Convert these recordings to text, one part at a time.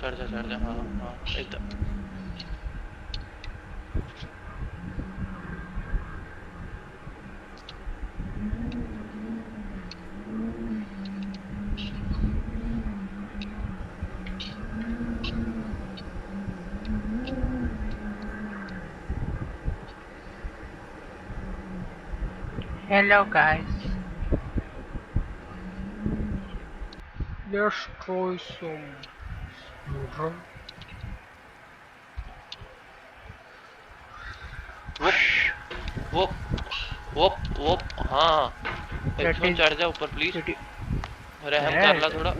चढ़ जा हाँ हाँ एकदम Hello guys, let's try some speedrun. वो वो हाँ That F1 is चढ़ जा ऊपर प्लीज it. रहम कर ला थोड़ा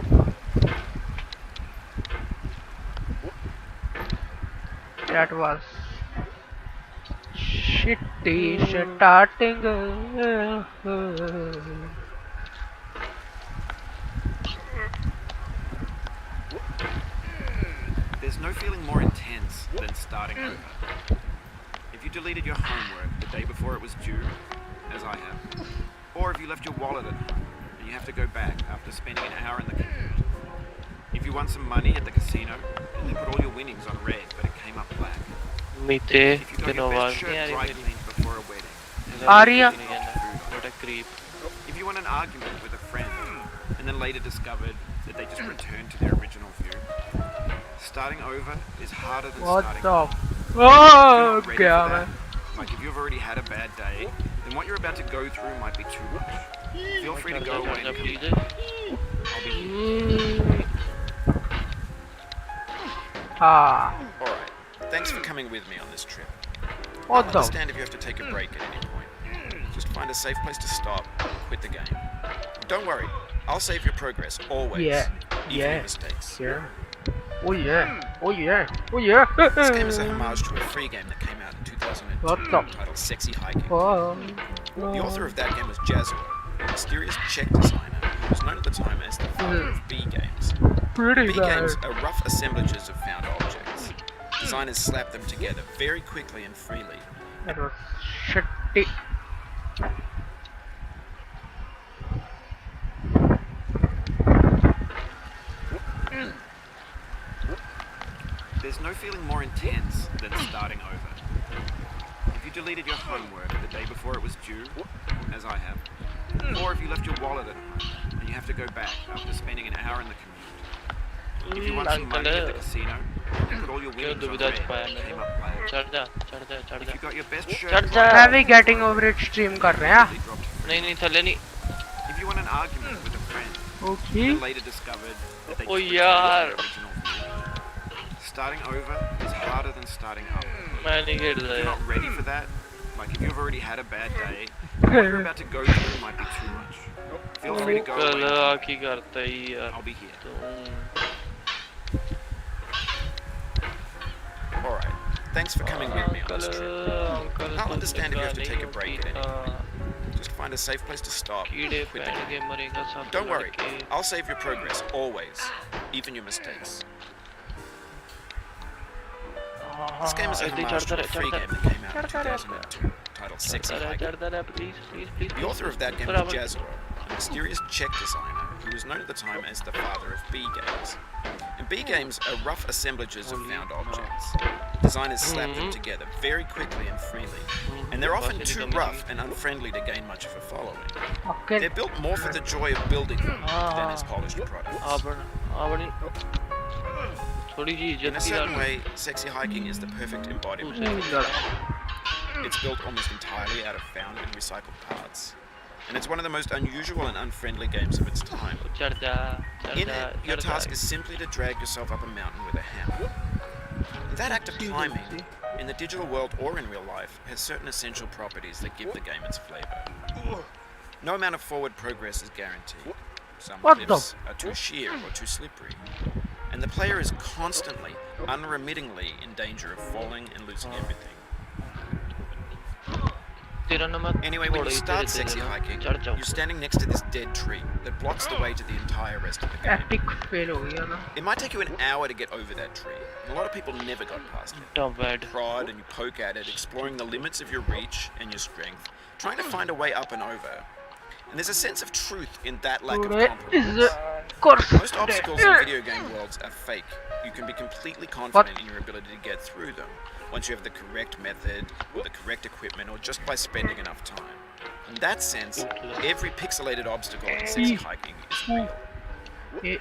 That was shitty starting. There's no feeling more intense than starting over. If you deleted your homework the day before it was due, as I have, or if you left your wallet at home and you have to go back after spending an hour in the commute. If you won some money at the casino and then put all your winnings on red but it came up black. मीते If you got your best shirt dry cleaned before a wedding. Aria. What a creep. If you won an argument with a friend and then later discovered that they just returned to their original view. Starting over is harder than starting over. Oh, If you're not ready for that, like if you've already had a bad day, then what you're about to go through might be too much. Feel free to go away and come back. I'll be here. Alright, thanks for coming with me on this trip. What I'll the? understand if you have to take a break at any point. Just find a safe place to stop and quit the game. Don't worry, I'll save your progress, always. Yeah. Even Yeah. your mistakes. Yeah. Oh yeah. Oh yeah. Oh yeah. This game is a homage to a free game that came out in 2002 What the? titled Sexy Hiking. Oh. The author of that game was Jazzo, a mysterious Czech designer who was known at the time as the father of B games. Pretty B bad. games are rough assemblages of found objects. Designers slap them together very quickly and freely. That was shitty. There's no feeling more intense than starting over. If you deleted your homework the day before it was due, as I have, or if you left your wallet at home and you have to go back after spending an hour in the commute. If you won some money at the casino and put all your winnings on red and came up black. चढ़ If you got your best shirt चढ़ dry जा Heavy getting over it stream कर रहे हैं. cleaned, dropped to नहीं नहीं थल्ले नहीं If you won an argument with a friend Okay. and later discovered that they Oh, just yaar. returned to their original view. Starting over is harder than starting up. मैं नहीं खेल If रहा you're यार not ready for that, like if you've already had a bad day, what you're about to go through might be too much. Feel free to go कल away. आके करता ही यार I'll be here. तुम Alright, thanks for coming with me on this trip. I'll understand if you have to take a break at any point. Just find a safe place to stop कीड़े and quit the पहन के game. मरेगा सब Don't worry, लड़के I'll save your progress, always. Even your mistakes. This game is a ऐसे homage to a free game that came out in चढ़ता रहे. 2002 titled Sexy Hiking. चढ़ता रहे please please please The author of that game was Jazzo, a mysterious Czech designer who was known at the time as the father of B games. And B games are rough assemblages of found objects. Designers slap them together very quickly and freely, and they're often too rough and unfriendly to gain much of a following. Okay. They're built more for the joy of building them than as polished products. आवड़ी थोड़ी सी In a इज्जत की certain डाल way, Sexy Hiking is the perfect embodiment of it. It's built almost entirely out of found and recycled parts. And it's one of the most unusual and unfriendly games of its time. चढ़ जा In it, your task is simply to drag yourself up a mountain with a hammer. That act of climbing, in the digital world or in real life, has certain essential properties that give the game its flavour. No amount of forward progress is guaranteed. Some What the- cliffs are too sheer or too slippery. And the player is constantly, unremittingly in danger of falling and losing everything. तेरा number Anyway, when you start Sexy Hiking, you're standing next to this dead tree that blocks the way to the entire rest of the game. Epic fail हो गया ना. It might take you an hour to get over that tree, and a lot of people never got past it. Top bad Prod and you poke at it, exploring the limits of your reach and your strength, trying to find a way up and over. And there's a sense of truth in that lack of Today compromise. is course. Most obstacles in video game worlds are fake. You can be completely confident in your ability to get through them once you have the correct method or the correct equipment or just by spending enough time. In that sense, every pixelated obstacle in sexy hiking is real. Eh,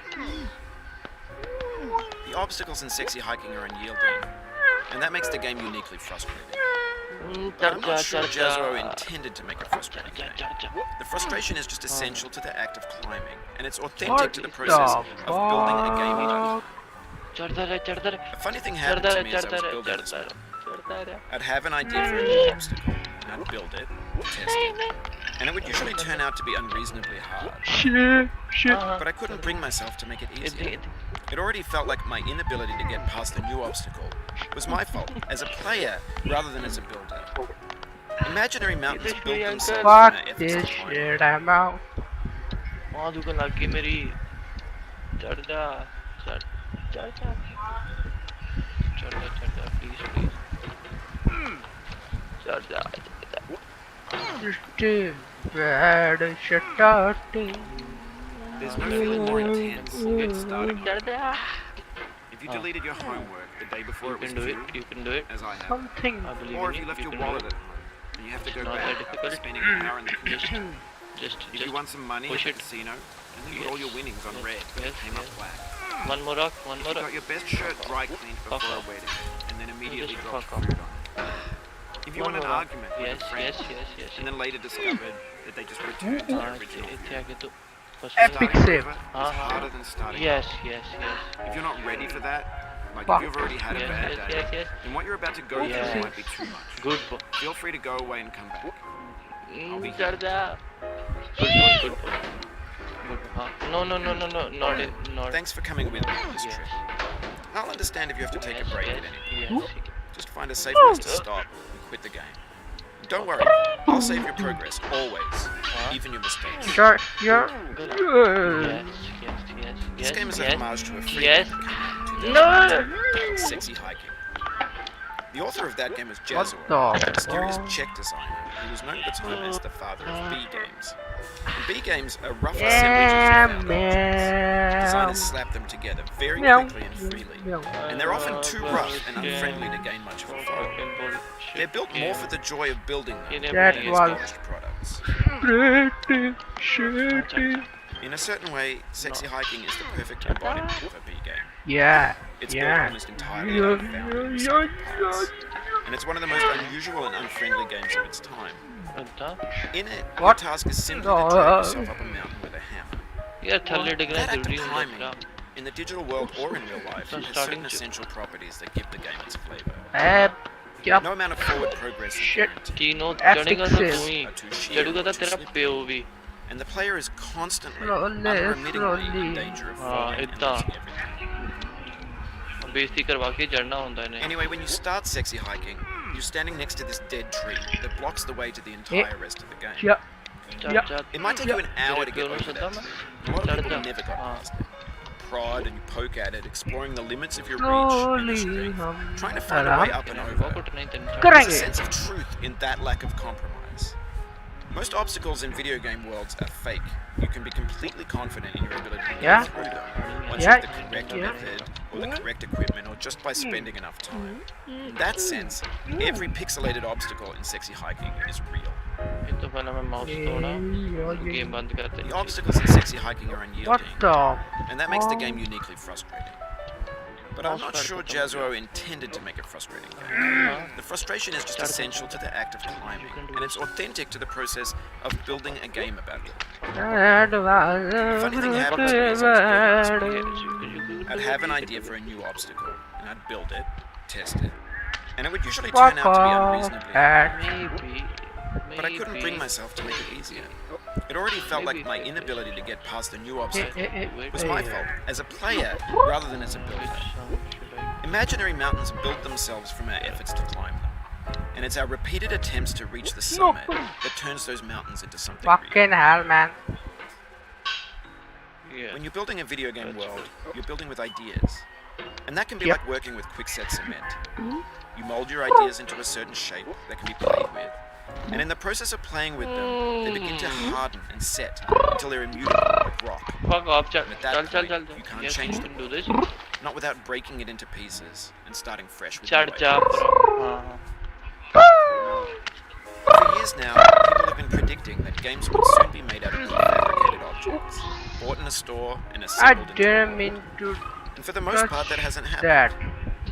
The obstacles in sexy hiking are unyielding, and that makes the game uniquely frustrating. But I'm not sure Jazro intended to make a frustrating game. The frustration is just essential to the act of climbing, and it's authentic to the process of building a game. A funny thing happened to me as I was building this one. I'd have an idea for a new obstacle, and I'd build it, test it, and it would usually turn out to be unreasonably hard. shit. But I couldn't bring myself to make it easier. It already felt like my inability to get past the new obstacle was my fault as a player rather than as a builder. Imaginary mountains built themselves from Fuck our efforts this to climb. shit, I'm out. वहाँ दुकान लग गई मेरी चढ़ जा please चढ़ जा Still bad starting. There's no feeling more intense than starting. चढ़ जा If you deleted your homework the day before you it was can do due, it you can do it as I have, Something. I believe or in if you you left you your can do wallet it. at home and you have to go Not back that difficult. after spending an hour in the computer. just If you won some money push at it. the casino and then put all your winnings on red, but it Yes, came up yes. black. one more rock If you got your best shirt dry cleaned Fuck before a off. wedding and then immediately Just dropped fuck off. food on it. If you One won an more rock. argument with yes a friend yes and then later discovered that they just returned to their original इतने view. आगे तो बस Epic Starting save. over is हाँ, harder than starting. yes yes If you're not ready for that, like Fuck. if you've already had a yes bad yes day, yes yes then what you're about to go Yes. through might be too much. good Feel free to go away and come back. be चढ़ जा good हाँ no not Thanks for coming with me on this yes trip. I'll understand if you have to take a break at any point. yes Just find a safe place to stop and quit the game. Don't worry, I'll save your progress, always, even your mistakes. Sure, yeah. yes This game is a yes homage to a free yes game that came out in No. 2010 called Sexy Hiking. The author of that game was Jazor, What a the mysterious fuck? Czech designer who was known at the time as the father of B games. And B games are rough Yeah, assemblages of found objects. Designers man. slap them together very Meow. quickly and freely. Meow. And they're often too rough and unfriendly to gain much of a following. They're built more for the joy of building them That than as was- polished products. Pretty shitty. In a certain way, Sexy Hiking is the perfect embodiment of a B game. Yeah. It's built Yeah. almost entirely out of found and recycled parts. And it's one of the most unusual and unfriendly games of its time. In it, your What? task is simply to drag yourself up a mountain with a hammer. यार थल्ले डिगना That act जरूरी of नहीं climbing, है in the digital world or in real life, So has starting certain to- essential properties that give the game its flavor. Yep. No amount of forward progress is Shit. guaranteed. तीनों Epic चढ़ेगा तो save. तू ही Are too sheer चढ़ूगा or तो too तेरा slippery. POV And the player is constantly, Slowly, unremittingly in slowly. danger of हाँ, falling and इतना। losing everything. बेइज्जती करवा के चढ़ना होता है इन्हें Anyway, when you start Sexy Hiking, you're standing next to this dead tree that blocks the way to the entire rest of the game. Yep. चढ़ Yep. जा It might take you an hour to get दोनों over से that. दम A lot of people चढ़ never जा got हाँ past it. Prod and you poke at it, exploring the limits of your reach and Slowly, your strength, हम trying to find a way up and वो over. कुछ नहीं तेरे There's a करेंगे. sense of truth in that lack of compromise. Most obstacles in video game worlds are fake. You can be completely confident in your ability to get Yeah. through them once Yeah. you have the correct Yeah. method or the correct equipment or just by spending enough time. In that sense, every pixelated obstacle in Sexy Hiking is real. ये तो पहले मैं mouse तोड़ा game बंद करते The obstacles in Sexy Hiking are What unyielding, the? and that makes the game uniquely frustrating. But I'm not sure Jazro intended to make a frustrating game. The frustration is just essential to the act of climbing, and it's authentic to the process of building a game about it. Funny thing happened to me as I was building this game. I'd have an idea for a new obstacle, and I'd build it, test it, and it would usually turn out to be unreasonably hard. maybe But I couldn't bring myself to make it easier. It already felt like my inability to get past the new obstacle was my fault as a player rather than as a builder. Imaginary mountains build themselves from our efforts to climb them. And it's our repeated attempts to reach the summit that turns those mountains into something real. Fucking hell, man. When you're building a video game world, you're building with ideas. And that can be Yep. like working with quickset cement. You mold your ideas into a certain shape that can be played with. And in the process of playing with them, they begin to harden and set until they're immutable, like rock. Fuck off. Chal, And at that chal, point, chal. you can't Yes, change you them. can do this. Not without breaking it into pieces and starting fresh with Chad, new chap. ideas. For years now, people have been predicting that games would soon be made out of prefabricated objects, bought in a store and I assembled into didn't a mean world. to And for the most part, that hasn't happened. that.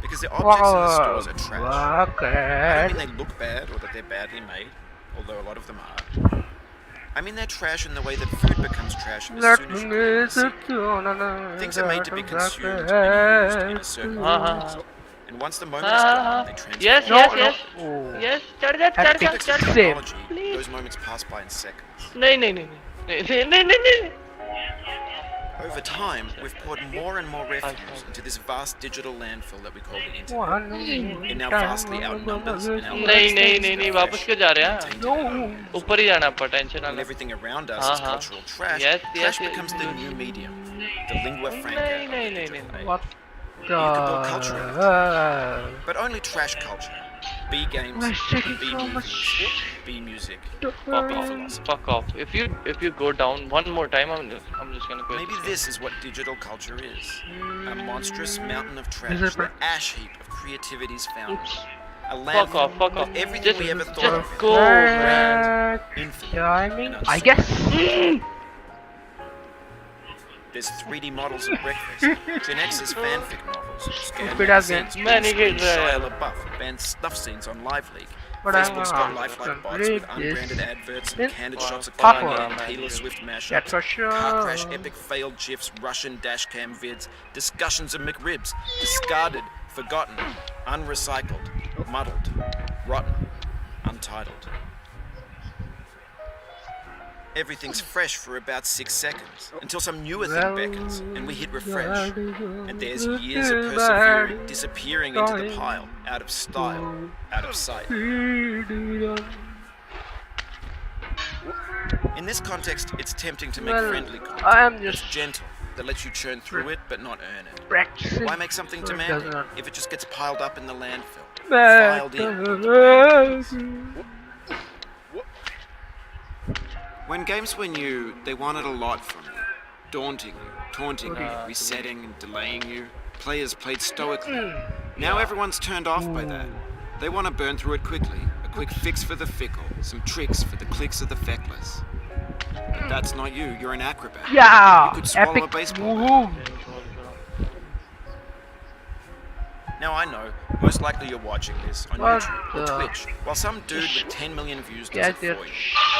Because the objects in the stores are trash. I don't Okay. mean they look bad or that they're badly made, although a lot of them are. I mean they're trash in the way that food becomes trash as Let soon as you me put it in the sit sink. down. Things are made to be consumed and used in a certain way. And once the moment is gone, they transform. Yes, No, yes, no. yes. Oh. Yes, chad, chad, chad, Epic chad, Context of chad. save. technology, Please. those moments pass by in seconds. नहीं नहीं नहीं नहीं नहीं नहीं नहीं Over time, we've poured more and more refuse into this vast digital landfill that we call the internet. One It now vastly outnumbers and नहीं outnumbers नहीं things नहीं that नहीं are वापस fresh क्यों जा रहे and हैं tainted. No. ऊपर ही जाना आपका टेंशन When ना everything around us हाँ, is हाँ. cultural trash, Yes, yes, trash yes. becomes the new medium, the lingua franca नहीं, of नहीं, the नहीं, digital नहीं. age. What could build culture the? But only trash culture. Be games, We're shaking be so movies, much. be music, fuck be off philosophy. fuck off if you go down one more time I'm just gonna quit Maybe this is what digital culture is. A monstrous mountain of Is trash, it the ash heap of creativity's fountain. Oops. A fuck off landfill fuck off with everything we ever thought of just it. go man Infinite. Timing, and I guess. There's 3D models of breakfast, Gen X's fanfic novels, scan Stupid as magazines, in. Man, he green gets, screen Shia LaBeouf, banned snuff scenes on Live League. But Facebook's got I'm lifelike bots read with unbranded this. adverts Then- and candid Wow. shots of Fuck Kanye off. and Taylor Swift That's mashups. for sure. Car crash epic failed GIFs, Russian dashcam vids, discussions of McRibs, discarded, forgotten, unrecycled, muddled, rotten, untitled. Everything's fresh for about 6 seconds, until some newer thing beckons, and we hit refresh. And there's years of persevering, disappearing into the pile, out of style, out of sight. In this context, it's tempting to make Well, friendly content. I'm It's just gentle, that lets you churn through it but not earn it. practicing. Why make something so it demanding doesn't if it just gets piled up in the landfill? matter. Filed in with the brand piece. When games were new, they wanted a lot from you. Daunting you, taunting you, resetting and delaying you. Players played stoically. Now everyone's turned off by that. They want to burn through it quickly. A quick fix for the fickle. Some tricks for the clicks of the feckless. But that's not you. You're an acrobat. Yeah, You could swallow epic a baseball bat. move. Now I know, most likely you're watching this on What YouTube or the- Twitch, while some dude with 10 million views does Get it for your you.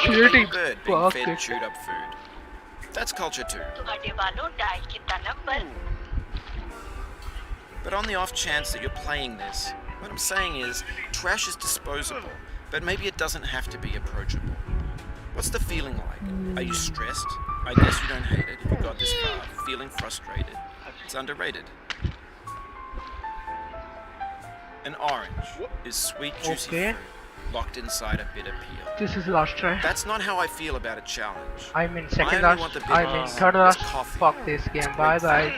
With a baby shitty bird being fed bucket. chewed up food. That's culture too. ਤੁਹਾਡੇ ਵੱਲੋਂ dial ਕੀਤਾ number But on the off chance that you're playing this, what I'm saying is, trash is disposable, but maybe it doesn't have to be approachable. What's the feeling like? Are you stressed? I guess you don't hate it if you got this far. Feeling frustrated? It's underrated. An orange is sweet, juicy Okay. fruit, locked inside a bitter peel. This is last try. That's not how I feel about a challenge. I mean I second only last. want the big I mean boss. third It's last. coffee. Fuck this game. It's Bye grapefruit. bye.